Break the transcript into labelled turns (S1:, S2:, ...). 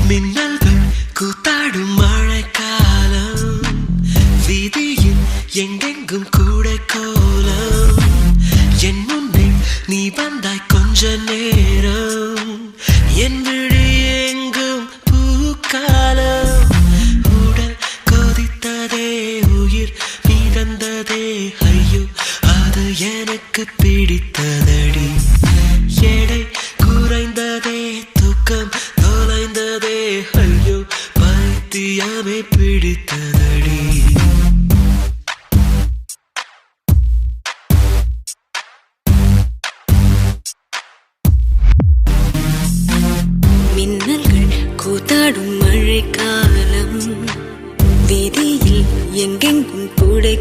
S1: மின்னல்கள் கூத்தாடும் மழைக்காலம் வீதியில் எங்கெங்கும் கூட கோலம் என் முன்னே நீ வந்தாய் கொஞ்ச நேரம் என் விழி எங்கும் பூக்காலம் உடல் கொதித்ததே உயிர் மிதந்ததே ஐயோ அது எனக்கு பிடித்ததடி எடை குறைந்ததே தூக்கம் தொலைந்ததே ஐயோ பைத்தியமே பிடித்ததடி
S2: மின்னல்கள் கூத்தாடும் மழைக்காலம் வீதியில் எங்கெங்கும் கூடை